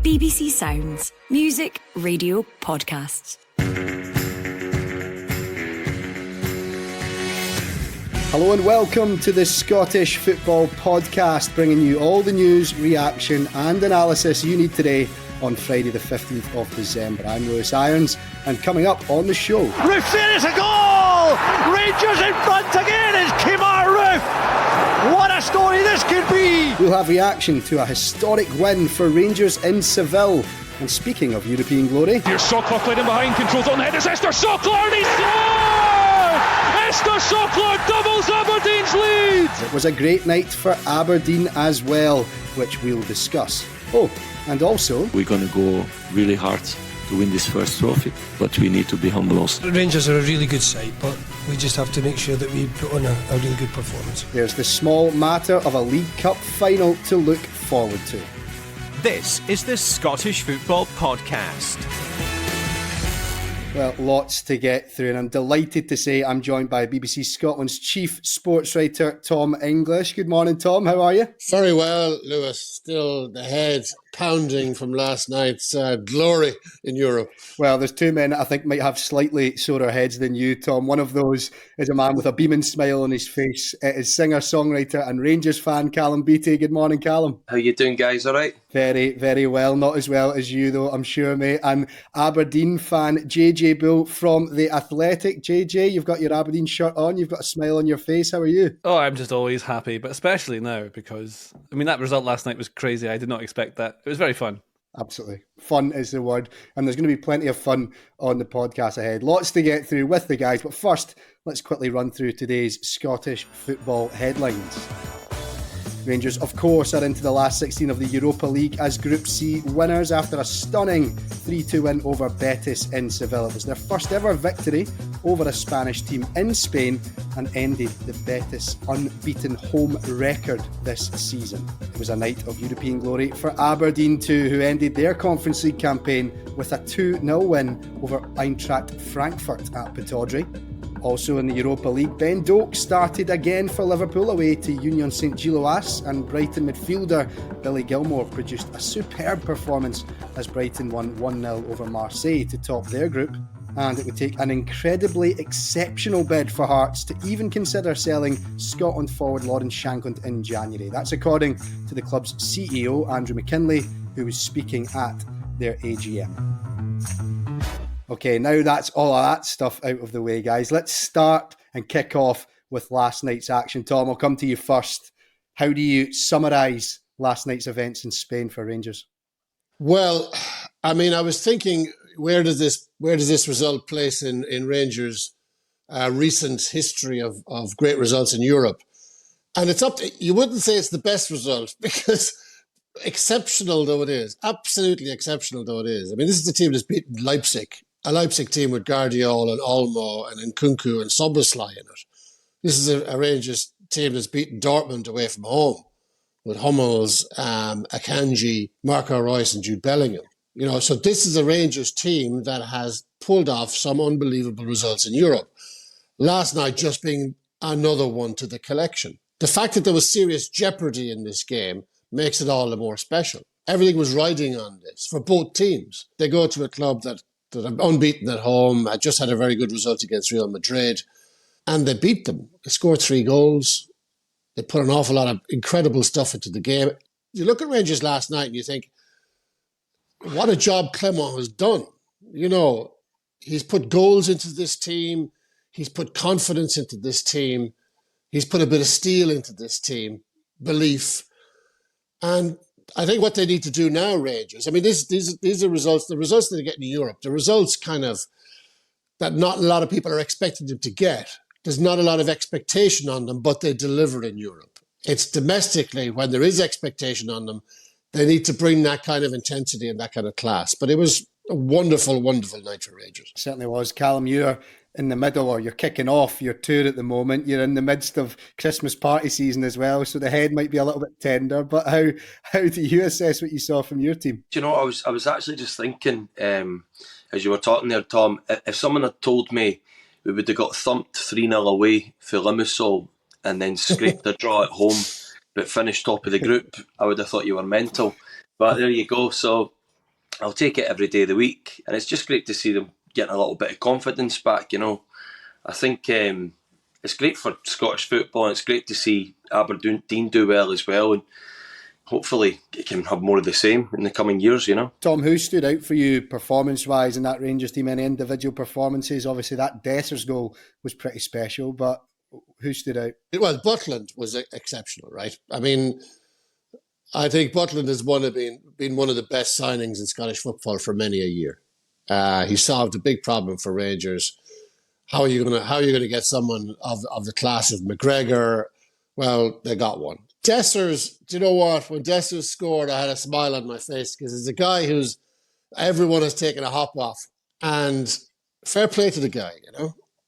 BBC Sounds. Music, radio, podcasts. Hello and welcome to the Scottish Football Podcast, bringing you all the news, reaction and analysis you need today on Friday the 15th of December. I'm Lewis Irons, and coming up on the show... Roof, there is a goal! Rangers in front again is Kemar Roof! What a story this could be! We'll have reaction to a historic win for Rangers in Seville. And speaking of European glory... Here's Sokler played in behind, controls on the head, it's Esther Sokler and he scored! Esther Sokler doubles Aberdeen's lead! It was a great night for Aberdeen as well, which we'll discuss. Oh, and also... We're going to go really hard to win this first trophy, but we need to be humble also. Rangers are a really good side, but we just have to make sure that we put on a really good performance. There's the small matter of a League Cup final to look forward to. This is the Scottish Football Podcast. Well, lots to get through, and I'm delighted to say I'm joined by BBC Scotland's chief sports writer, Tom English. Good morning, Tom. How are you? Very well, Lewis. Still the head pounding from last night's glory in Europe. Well, there's two men that I think might have slightly sorer heads than you, Tom. One of those is a man with a beaming smile on his face. It is singer-songwriter and Rangers fan Callum Beattie. Good morning, Callum. How you doing, guys? All right? Very, very well. Not as well as you, though, I'm sure, mate. And Aberdeen fan JJ Bull from The Athletic. JJ, you've got your Aberdeen shirt on. You've got a smile on your face. How are you? Oh, I'm just always happy, but especially now because, that result last night was crazy. I did not expect that. It was very fun. Absolutely. Fun is the word. And there's going to be plenty of fun on the podcast ahead. Lots to get through with the guys. But first, let's quickly run through today's Scottish football headlines. Rangers, of course, are into the last 16 of the Europa League as Group C winners after a stunning 3-2 win over Betis in Seville. It was their first ever victory over a Spanish team in Spain and ended the Betis unbeaten home record this season. It was a night of European glory for Aberdeen too, who ended their Conference League campaign with a 2-0 win over Eintracht Frankfurt at Pittodrie. Also in the Europa League, Ben Doak started again for Liverpool away to Union Saint-Gilloise, and Brighton midfielder Billy Gilmour produced a superb performance as Brighton won 1-0 over Marseille to top their group. And it would take an incredibly exceptional bid for Hearts to even consider selling Scotland forward Lawrence Shankland in January. That's according to the club's CEO, Andrew McKinlay, who was speaking at their AGM. Okay, now that's all of that stuff out of the way, guys. Let's start and kick off with last night's action. Tom, I'll come to you first. How do you summarise last night's events in Spain for Rangers? Well, I was thinking, where does this result place in Rangers' recent history of great results in Europe? And it's up to, you wouldn't say it's the best result because exceptional though it is, absolutely exceptional though it is. This is the team that's beaten Leipzig. A Leipzig team with Guardiola and Olmo and Nkunku and Szoboszlai in it. This is a Rangers team that's beaten Dortmund away from home with Hummels, Akanji, Marco Reus and Jude Bellingham. So this is a Rangers team that has pulled off some unbelievable results in Europe. Last night just being another one to the collection. The fact that there was serious jeopardy in this game makes it all the more special. Everything was riding on this for both teams. They go to a club that are unbeaten at home, had just had a very good result against Real Madrid, and they beat them. They scored 3 goals. They put an awful lot of incredible stuff into the game. You look at Rangers last night and you think, what a job Clement has done. He's put goals into this team. He's put confidence into this team. He's put a bit of steel into this team, belief. And I think what they need to do now, Rangers, these are results, the results that they get in Europe, the results kind of that not a lot of people are expecting them to get. There's not a lot of expectation on them, but they deliver in Europe. It's domestically, when there is expectation on them, they need to bring that kind of intensity and that kind of class. But it was a wonderful, wonderful night for Rangers. It certainly was. Callum, you're in the middle, or you're kicking off your tour at the moment. You're in the midst of Christmas party season as well, so the head might be a little bit tender. But how do you assess what you saw from your team? Do you know, I was actually just thinking, as you were talking there, Tom, if someone had told me we would have got thumped 3-0 away for Limassol and then scraped a draw at home but finished top of the group, I would have thought you were mental. But there you go. So I'll take it every day of the week, and it's just great to see them getting a little bit of confidence back. I think it's great for Scottish football, and it's great to see Aberdeen do well as well, and hopefully it can have more of the same in the coming years. Tom, who stood out for you performance-wise in that Rangers team? Any individual performances? Obviously, that Dessers goal was pretty special, but who stood out? Well, Butland was exceptional, right? I mean, I think Butland has been one of the best signings in Scottish football for many a year. He solved a big problem for Rangers. How are you gonna get someone of the class of McGregor? Well, they got one. Dessers, do you know what? When Dessers scored, I had a smile on my face because he's a guy who's everyone has taken a hop off, and fair play to the guy.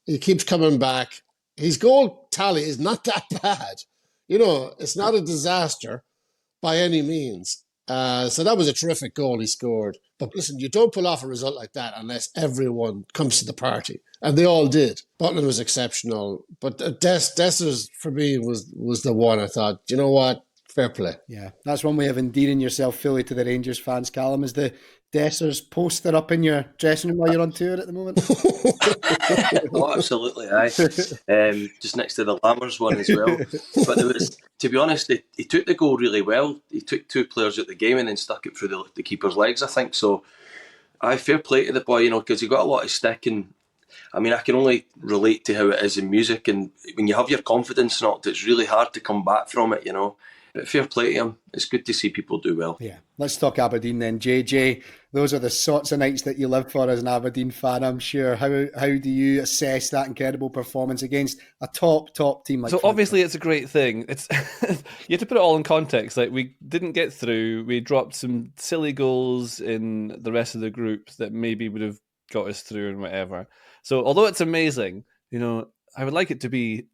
He keeps coming back. His goal tally is not that bad. It's not a disaster by any means. So that was a terrific goal he scored. But listen, you don't pull off a result like that unless everyone comes to the party. And they all did. Butland was exceptional. But Dessers, for me, was the one I thought, you know what? Fair play. Yeah, that's one way of endearing yourself fully to the Rangers fans, Callum, is the Dessers poster up in your dressing room while you're on tour at the moment. Oh, absolutely, aye. Just next to the Lammers one as well. But to be honest, he took the goal really well. He took two players at the game and then stuck it through the keeper's legs, I think. So, fair play to the boy, because he got a lot of stick. And I mean, I can only relate to how it is in music. And when you have your confidence knocked, it's really hard to come back from it, But fair play to him. It's good to see people do well. Yeah. Let's talk Aberdeen then. JJ, those are the sorts of nights that you live for as an Aberdeen fan, I'm sure. How do you assess that incredible performance against a top team like So Frankfurt? Obviously it's a great thing. It's you have to put it all in context. Like, we didn't get through. We dropped some silly goals in the rest of the group that maybe would have got us through and whatever. So although it's amazing, I would like it to be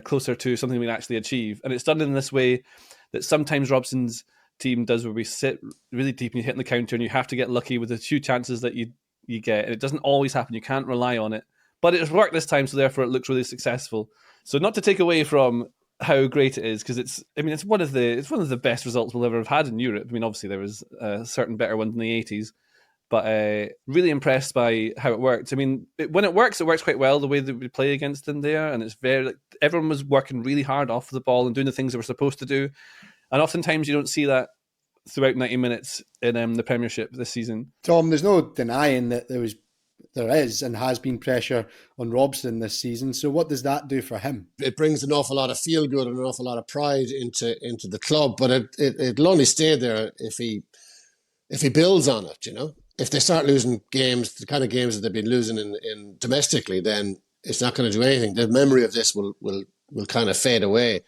closer to something we can actually achieve. And it's done in this way that sometimes Robson's team does, where we sit really deep and you hit the counter and you have to get lucky with the few chances that you get. And it doesn't always happen. You can't rely on it. But it's worked this time, so therefore it looks really successful. So not to take away from how great it is, because it's one of the best results we'll ever have had in Europe. I mean, obviously there was certain better ones in the 80s, but really impressed by how it worked. I mean, when it works quite well, the way that we play against them there, and it's everyone was working really hard off the ball and doing the things they were supposed to do. And oftentimes you don't see that throughout 90 minutes in the Premiership this season. Tom, there's no denying that there is and has been pressure on Robson this season. So what does that do for him? It brings an awful lot of feel good and an awful lot of pride into the club, but it'll only stay there if he builds on it. If they start losing games, the kind of games that they've been losing in domestically, then it's not going to do anything. The memory of this will kind of fade away.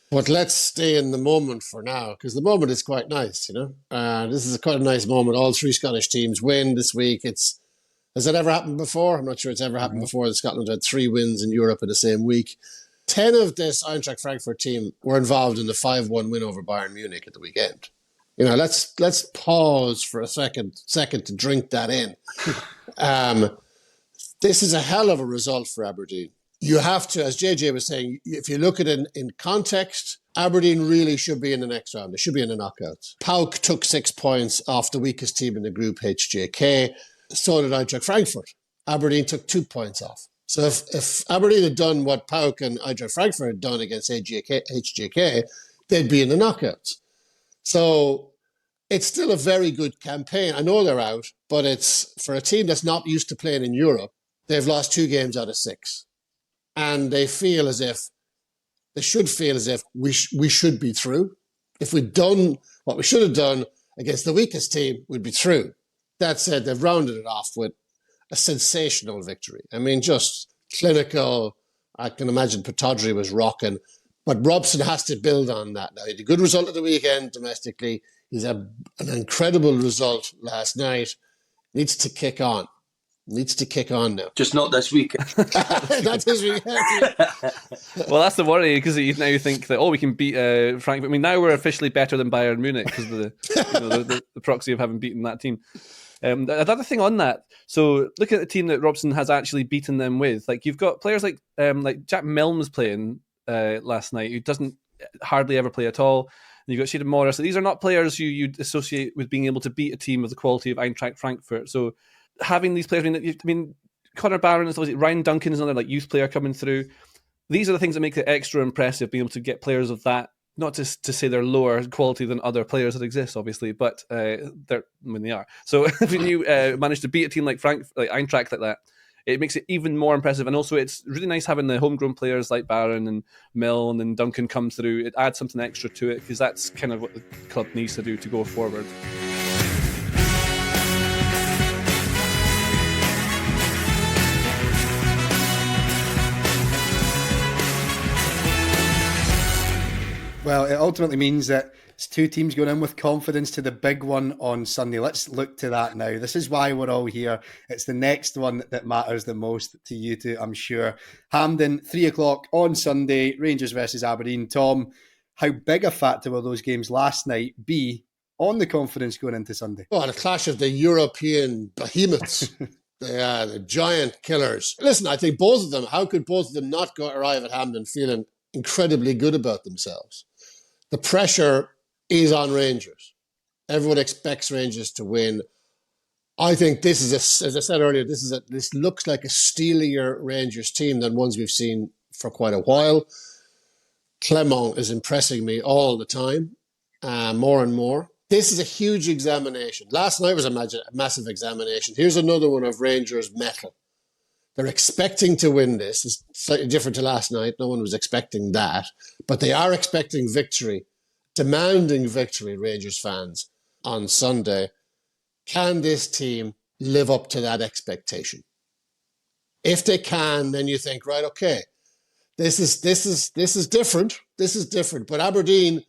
But let's stay in the moment for now, because the moment is quite nice, This is quite a nice moment. All three Scottish teams win this week. Has that ever happened before? I'm not sure it's ever happened before that Scotland had 3 wins in Europe in the same week. 10 of this Eintracht Frankfurt team were involved in the 5-1 win over Bayern Munich at the weekend. Let's pause for a second to drink that in. This is a hell of a result for Aberdeen. You have to, as JJ was saying, if you look at it in context, Aberdeen really should be in the next round. They should be in the knockouts. PAOK took 6 points off the weakest team in the group, HJK. So did Eintracht Frankfurt. Aberdeen took 2 points off. So if Aberdeen had done what PAOK and Eintracht Frankfurt had done against HJK, they'd be in the knockouts. So it's still a very good campaign. I know they're out, but it's for a team that's not used to playing in Europe, they've lost 2 games out of 6. And they should feel as if we should be through. If we'd done what we should have done against the weakest team, we'd be through. That said, they've rounded it off with a sensational victory. I mean, just clinical. I can imagine Pataudry was rocking. But Robson has to build on that. Now, he had a good result at the weekend domestically. He's had an incredible result last night. Needs to kick on now. Just not this week. That's his weekend. Well, that's the worry, because you now think that, we can beat Frankfurt. I mean, now we're officially better than Bayern Munich because of the proxy of having beaten that team. Another thing on that, so look at the team that Robson has actually beaten them with. Like, you've got players like Jack Milne's playing last night, who doesn't hardly ever play at all. you've got Sheldon Morris. So these are not players you'd associate with being able to beat a team of the quality of Eintracht Frankfurt. So having these players, I mean Connor Barron is obviously, Ryan Duncan is another youth player coming through. These are the things that make it extra impressive, being able to get players of that. Not to say they're lower quality than other players that exist, obviously, but they are. So when you manage to beat a team like Eintracht like that, it makes it even more impressive. And also, it's really nice having the homegrown players like Barron and Milne and Duncan come through. It adds something extra to it, because that's kind of what the club needs to do to go forward. Well, it ultimately means that it's two teams going in with confidence to the big one on Sunday. Let's look to that now. This is why we're all here. It's the next one that matters the most to you two, I'm sure. Hampden, 3:00 on Sunday, Rangers versus Aberdeen. Tom, how big a factor will those games last night be on the confidence going into Sunday? Oh, and a clash of the European behemoths. The giant killers. Listen, I think both of them, how could both of them not arrive at Hampden feeling incredibly good about themselves? The pressure is on Rangers. Everyone expects Rangers to win. I think this is, as I said earlier, this looks like a steelier Rangers team than ones we've seen for quite a while. Clement is impressing me all the time, more and more. This is a huge examination. Last night was a massive examination. Here's another one of Rangers' mettle. They're expecting to win this. It's slightly different to last night. No one was expecting that. But they are expecting victory, demanding victory, Rangers fans, on Sunday. Can this team live up to that expectation? If they can, then you think, right, okay, this is different. This is different. But Aberdeen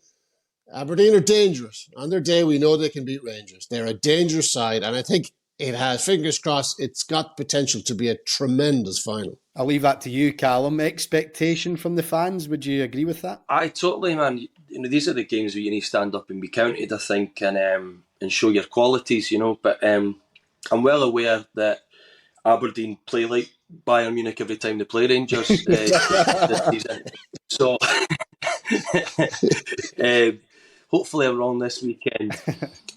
are dangerous. On their day, we know they can beat Rangers. They're a dangerous side, and I think it has, fingers crossed, it's got potential to be a tremendous final. I'll leave that to you, Callum. Expectation from the fans, would you agree with that? I totally, man. These are the games where you need to stand up and be counted, I think, and show your qualities, But I'm well aware that Aberdeen play like Bayern Munich every time they play Rangers this season. So hopefully I'm wrong this weekend.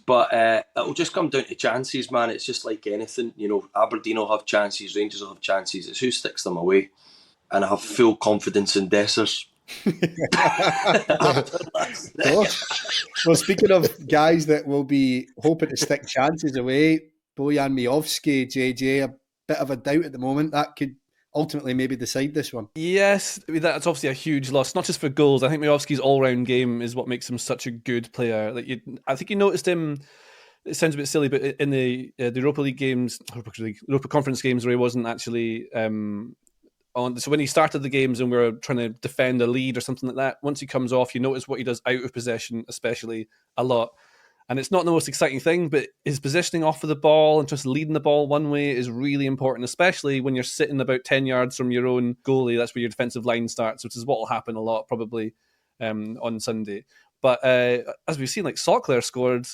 But it'll just come down to chances, man. It's just like anything. Aberdeen will have chances, Rangers will have chances. It's who sticks them away. And I have full confidence in Dessers. Well, speaking of guys that will be hoping to stick chances away, Bojan Miovski, JJ, a bit of a doubt at the moment. That could ultimately maybe decide this one. Yes, that's obviously a huge loss, not just for goals. I think Miovski's all-round game is what makes him such a good player. I think you noticed him, it sounds a bit silly, but in the Europa League games, Europa Conference games where he wasn't actually on. So when he started the games and we were trying to defend a lead or something like that, once he comes off, you notice what he does out of possession, especially a lot. And it's not the most exciting thing, but his positioning off of the ball and just leading the ball one way is really important, especially when you're sitting about 10 yards from your own goalie. That's where your defensive line starts, which is what will happen a lot probably on Sunday. But as we've seen, like Sockler scored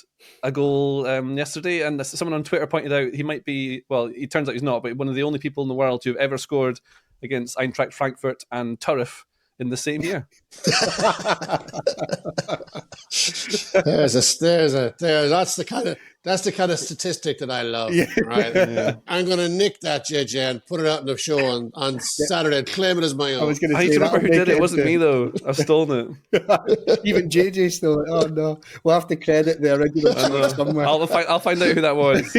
a goal yesterday, and someone on Twitter pointed out he might be, well, it turns out he's not, but one of the only people in the world to have ever scored against Eintracht Frankfurt and Turf in the same year. That's the kind of statistic that I love. Yeah. Right? Yeah. I'm going to nick that, JJ, and put it out in the show on Saturday and claim it as my own. I was going to say, remember who did it. It wasn't me though. I've stolen it. Even JJ stole it. Oh no, we'll have to credit the original somewhere. I'll find out who that was.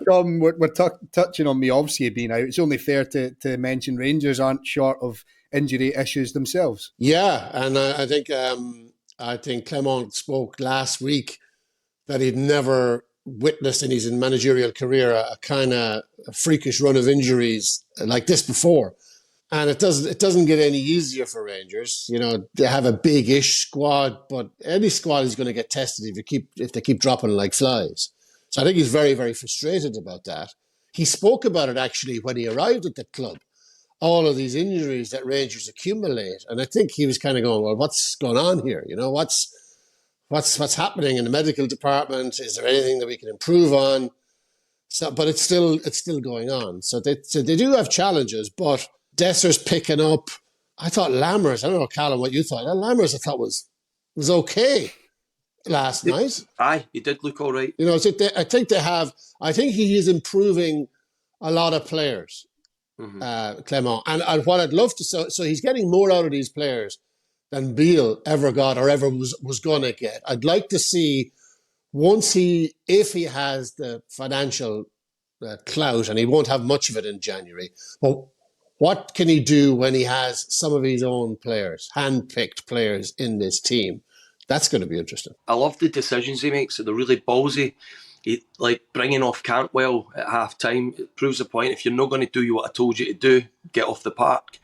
Tom, we're touching on Miovski being out. It's only fair to mention Rangers aren't short of injury issues themselves. Yeah, and I think Clement spoke last week that he'd never witnessed in his managerial career a kind of freakish run of injuries like this before. And it doesn't get any easier for Rangers. They have a big-ish squad, but any squad is going to get tested if they keep dropping like flies. So I think he's very, very frustrated about that. He spoke about it actually when he arrived at the club. All of these injuries that Rangers accumulate. And I think he was kind of going, well, what's going on here? What's happening in the medical department? Is there anything that we can improve on? So, but it's still going on. So they do have challenges, but Desser's picking up. I thought Lammers, I don't know, Callum, what you thought. Lammers I thought was was okay last night. Aye, he did look all right. You know, I think he is improving a lot of players, Clement. And what I'd love to, so he's getting more out of these players than Beale ever got or ever was going to get. I'd like to see if he has the financial clout, and he won't have much of it in January, but what can he do when he has some of his own players, hand-picked players in this team? That's going to be interesting. I love the decisions he makes. They're really ballsy. Like bringing off Cantwell at half-time, it proves the point. If you're not going to do what I told you to do, get off the park.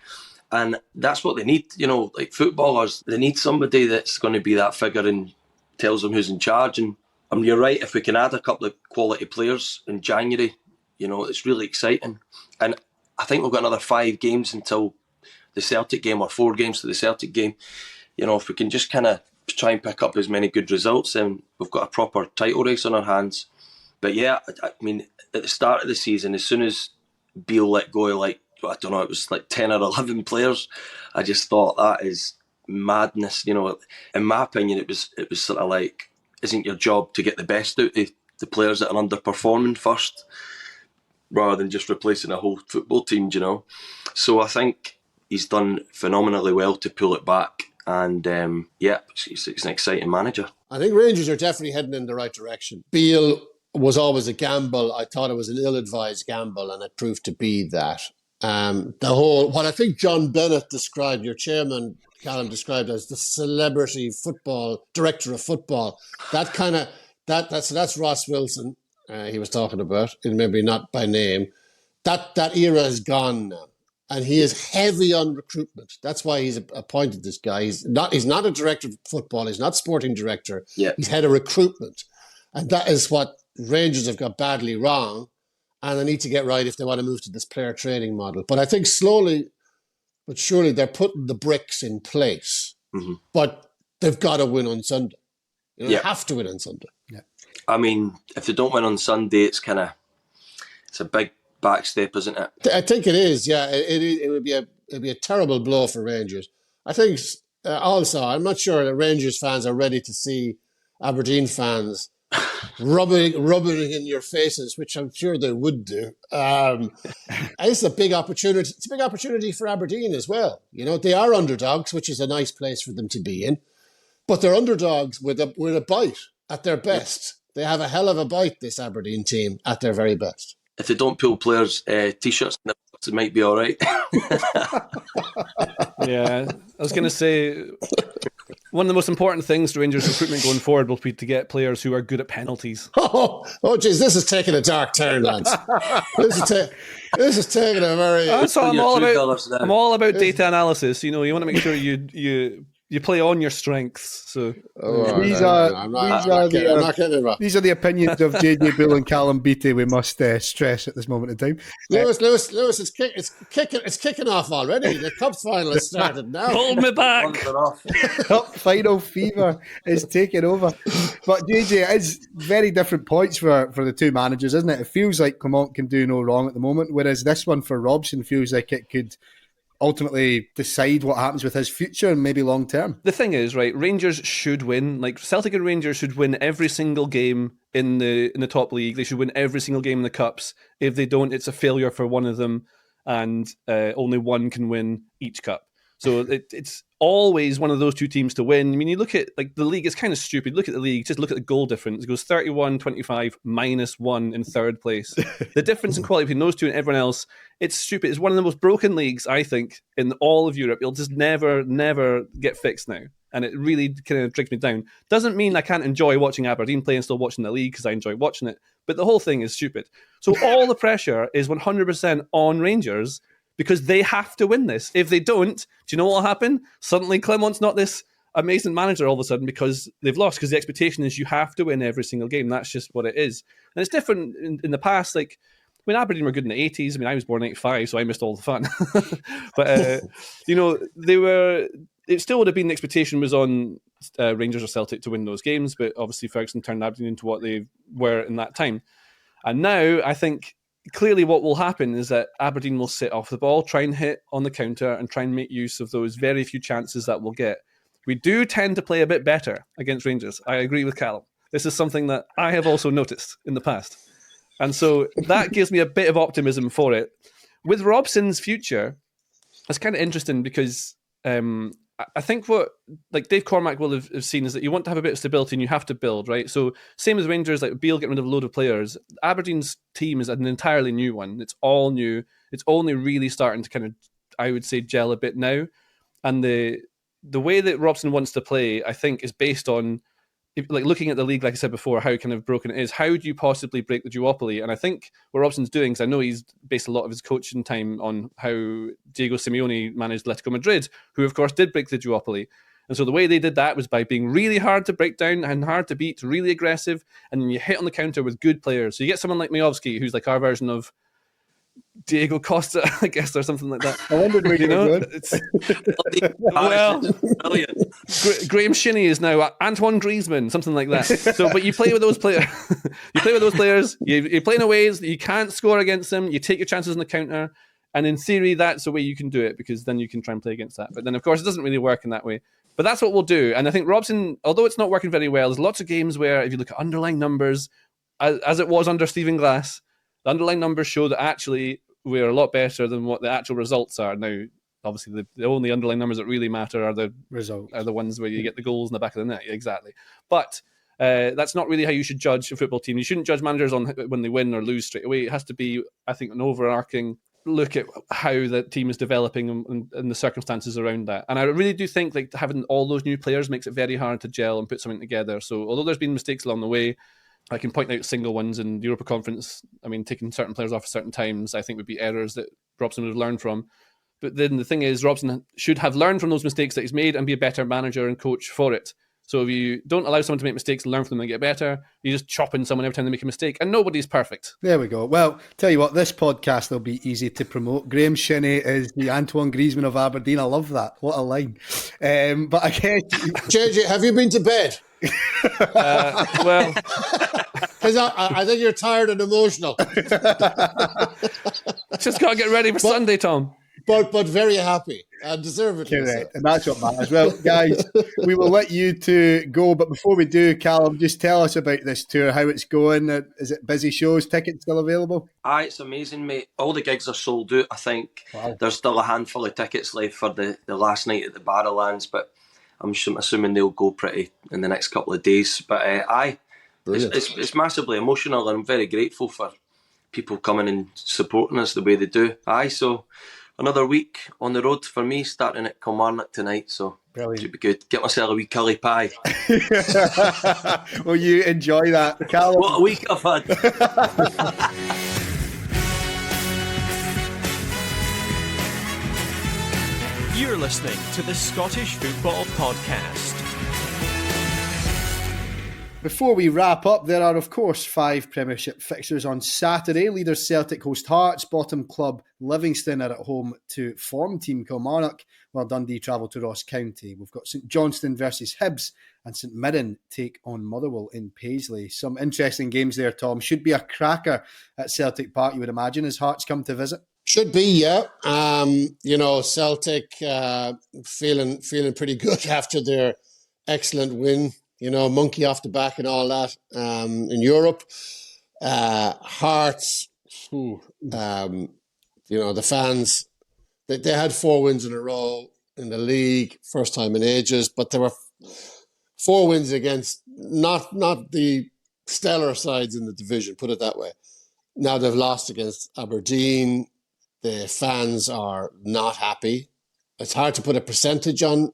And that's what they need. You know, like footballers, they need somebody that's going to be that figure and tells them who's in charge. And you're right, if we can add a couple of quality players in January, you know, it's really exciting. And I think we've got another 5 games until the Celtic game, or 4 games to the Celtic game. You know, if we can just kind of try and pick up as many good results, then we've got a proper title race on our hands. But yeah, I mean, at the start of the season, as soon as Beale let go of, like, I don't know, it was like 10 or 11 players, I just thought that is madness. You know, in my opinion, it was sort of like, isn't your job to get the best out of the players that are underperforming first, rather than just replacing a whole football team, you know? So I think he's done phenomenally well to pull it back. And he's an exciting manager. I think Rangers are definitely heading in the right direction. Beale was always a gamble. I thought it was an ill-advised gamble, and it proved to be that. What I think John Bennett described, your chairman, Callum, described as the celebrity football, director of football. That kind of, that's Ross Wilson he was talking about, and maybe not by name. That era is gone now. And he is heavy on recruitment. That's why he's appointed this guy. He's not a director of football. He's not sporting director. Yeah. He's head of recruitment. And that is what Rangers have got badly wrong. And they need to get right if they want to move to this player trading model. But I think slowly but surely they're putting the bricks in place. Mm-hmm. But they've got to win on Sunday. They have to win on Sunday. Yeah. I mean, if they don't win on Sunday, it's a big backstep, isn't it? I think it is. Yeah, it would be a terrible blow for Rangers. I think also, I'm not sure that Rangers fans are ready to see Aberdeen fans rubbing in your faces, which I'm sure they would do. It's a big opportunity. It's a big opportunity for Aberdeen as well. You know, they are underdogs, which is a nice place for them to be in, but they're underdogs with a bite at their best. They have a hell of a bite, this Aberdeen team, at their very best. If they don't pull players' T-shirts in the box, it might be all right. Yeah, I was going to say, one of the most important things to Rangers recruitment going forward will be to get players who are good at penalties. Oh, geez, this is taking a dark turn, lads. This is taking a very... That's what I'm all about. I'm all about data analysis. You know, you want to make sure you play on your strengths. So these are the opinions of JJ Bull and Callum Beattie. We must stress at this moment in time. Lewis, it's kicking off already. The cup final has started now. Hold me back. Cup final fever is taking over. But JJ, it's very different points for the two managers, isn't it? It feels like Clement can do no wrong at the moment, whereas this one for Robson feels like it could ultimately decide what happens with his future and maybe long term. The thing is, right, Rangers should win. Like, Celtic and Rangers should win every single game in the top league. They should win every single game in the cups. If they don't, it's a failure for one of them, and only one can win each cup. So it's always one of those two teams to win. I mean, you look at like the league, it's kind of stupid. Look at the league, just look at the goal difference. It goes 31-25 -1 in third place. The difference in quality between those two and everyone else, it's stupid. It's one of the most broken leagues, I think, in all of Europe. It'll just never get fixed now. And it really kind of drags me down. Doesn't mean I can't enjoy watching Aberdeen play and still watching the league because I enjoy watching it. But the whole thing is stupid. So all the pressure is 100% on Rangers, because they have to win this. If they don't, do you know what will happen? Suddenly Clement's not this amazing manager all of a sudden because they've lost, because the expectation is you have to win every single game. That's just what it is. And it's different in the past. Like, when Aberdeen were good in the 80s, I mean, I was born in 85, so I missed all the fun. But, you know, it still would have been, the expectation was on Rangers or Celtic to win those games, but obviously Ferguson turned Aberdeen into what they were in that time. And now I think clearly what will happen is that Aberdeen will sit off the ball, try and hit on the counter and try and make use of those very few chances that we'll get. we do tend to play a bit better against Rangers. I agree with Callum. This is something that I have also noticed in the past. And so that gives me a bit of optimism for it. With Robson's future, it's kind of interesting because I think what like Dave Cormack will have seen is that you want to have a bit of stability and you have to build, right? So same as Rangers, like Beale getting rid of a load of players. Aberdeen's team is an entirely new one. It's all new. It's only really starting to kind of, I would say, gel a bit now. And the way that Robson wants to play, I think, is based on like looking at the league, like I said before, how kind of broken it is. How do you possibly break the duopoly? And I think what Robson's doing, because I know he's based a lot of his coaching time on how Diego Simeone managed Atletico Madrid, who of course did break the duopoly. And so the way they did that was by being really hard to break down and hard to beat, really aggressive, and then you hit on the counter with good players. So you get someone like Majowski, who's like our version of Diego Costa, I guess, or something like that. I wondered where you know. Well, Graham Shinney is now Antoine Griezmann, something like that. So, but you play with those players. You play with those players. You play in a ways that you can't score against them. You take your chances on the counter, and in theory, that's the way you can do it because then you can try and play against that. But then, of course, it doesn't really work in that way. But that's what we'll do. And I think Robson, although it's not working very well, there's lots of games where if you look at underlying numbers, as it was under Stephen Glass, the underlying numbers show that actually we're a lot better than what the actual results are. Now, obviously, the only underlying numbers that really matter are the results, are the ones where you get the goals in the back of the net. Exactly. But that's not really how you should judge a football team. You shouldn't judge managers on when they win or lose straight away. It has to be, I think, an overarching look at how the team is developing and the circumstances around that. And I really do think like having all those new players makes it very hard to gel and put something together. So although there's been mistakes along the way, I can point out single ones in the Europa Conference. I mean, taking certain players off at certain times, I think would be errors that Robson would have learned from. But then the thing is, Robson should have learned from those mistakes that he's made and be a better manager and coach for it. So if you don't allow someone to make mistakes and learn from them and get better, you're just chopping someone every time they make a mistake. And nobody's perfect. There we go. Well, tell you what, this podcast will be easy to promote. Graham Shinney is the Antoine Griezmann of Aberdeen. I love that. What a line. But I guess... JJ, have you been to bed? Well... Because I think you're tired and emotional. Just got to get ready for Sunday, Tom. But very happy and deservedly. Correct, and that's what matters. Well, guys, we will let you two go, but before we do, Callum, just tell us about this tour, how it's going. Is it busy shows? Tickets still available? Aye, it's amazing, mate. All the gigs are sold out. I think there's still a handful of tickets left for the last night at the Barrowlands, but I'm assuming they'll go pretty in the next couple of days. But aye, it's massively emotional, and I'm very grateful for people coming and supporting us the way they do. Aye, so another week on the road for me, starting at Kilmarnock tonight, so it should be good. Get myself a wee curry pie. Will you enjoy that, Callum? What a week I've had. You're listening to the Scottish Football Podcast. Before we wrap up, there are, of course, 5 Premiership fixtures on Saturday. Leaders Celtic host Hearts, bottom club Livingston are at home to form team Kilmarnock, while Dundee travel to Ross County. We've got St Johnstone versus Hibs, and St Mirren take on Motherwell in Paisley. Some interesting games there, Tom. Should be a cracker at Celtic Park, you would imagine, as Hearts come to visit. Should be, yeah. Celtic feeling pretty good after their excellent win. Monkey off the back and all that in Europe. Hearts, the fans, they had 4 wins in a row in the league, first time in ages, but there were 4 wins against not the stellar sides in the division, put it that way. Now they've lost against Aberdeen. The fans are not happy. It's hard to put a percentage on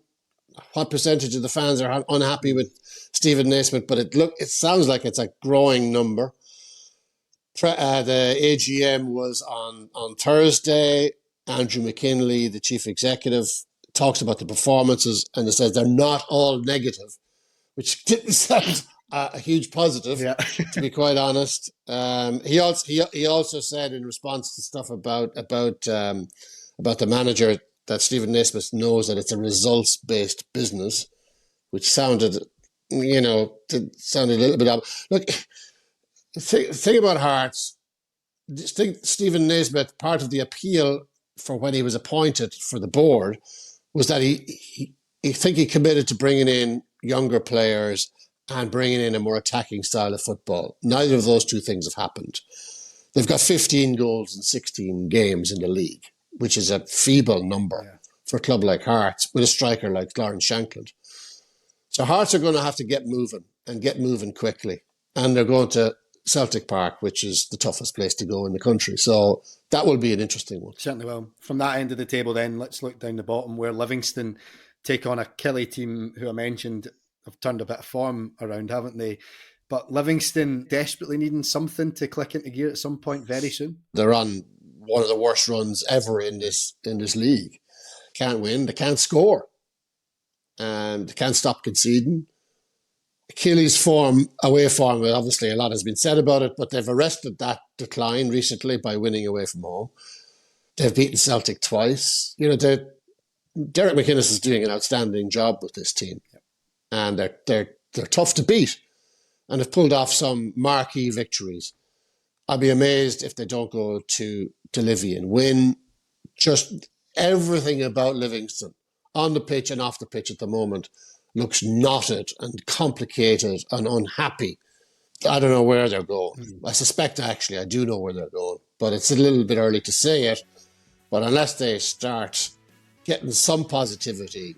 what percentage of the fans are unhappy with Stephen Naismith, but it sounds like it's a growing number. The AGM was on Thursday. Andrew McKinley, the chief executive, talks about the performances and it says they're not all negative, which didn't sound a huge positive, to be quite honest. He also said in response to stuff about the manager that Stephen Naismith knows that it's a results-based business, which sounded a little bit up. Look, think about Hearts. Stephen Naismith, part of the appeal for when he was appointed for the board was that he think he committed to bringing in younger players and bringing in a more attacking style of football. Neither of those two things have happened. They've got 15 goals in 16 games in the league, which is a feeble number for a club like Hearts with a striker like Lawrence Shankland. So Hearts are going to have to get moving and get moving quickly. And they're going to Celtic Park, which is the toughest place to go in the country. So that will be an interesting one. Certainly will. From that end of the table then, let's look down the bottom where Livingston take on a Killie team who I mentioned have turned a bit of form around, haven't they? But Livingston desperately needing something to click into gear at some point very soon. They're on one of the worst runs ever in this league. Can't win, they can't score. And they can't stop conceding. Killie's form, away form, obviously a lot has been said about it, but they've arrested that decline recently by winning away from home. They've beaten Celtic twice. You know, Derek McInnes is doing an outstanding job with this team. And they're tough to beat. And have pulled off some marquee victories. I'd be amazed if they don't go to Livy and win. Just everything about Livingston, on the pitch and off the pitch at the moment, looks knotted and complicated and unhappy. I don't know where they're going. I suspect, actually, I do know where they're going. But it's a little bit early to say it. But unless they start getting some positivity,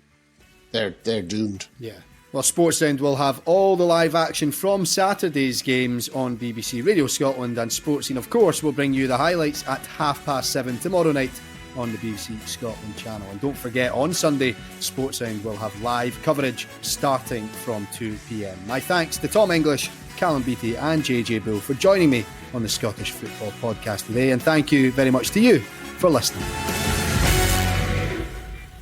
they're doomed. Yeah. Well, Sportsound will have all the live action from Saturday's games on BBC Radio Scotland, and Sportscene, of course, will bring you the highlights at 7:30 tomorrow night on the BBC Scotland channel. And don't forget, on Sunday, Sportsound will have live coverage starting from 2 p.m. My thanks to Tom English, Callum Beattie and JJ Bull for joining me on the Scottish Football Podcast today, and thank you very much to you for listening.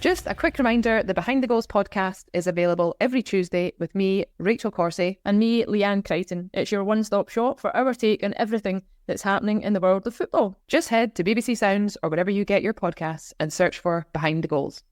Just a quick reminder, the Behind the Goals podcast is available every Tuesday with me, Rachel Corsey, and me, Leanne Crichton. It's your one-stop shop for our take on everything that's happening in the world of football. Just head to BBC Sounds or wherever you get your podcasts and search for Behind the Goals.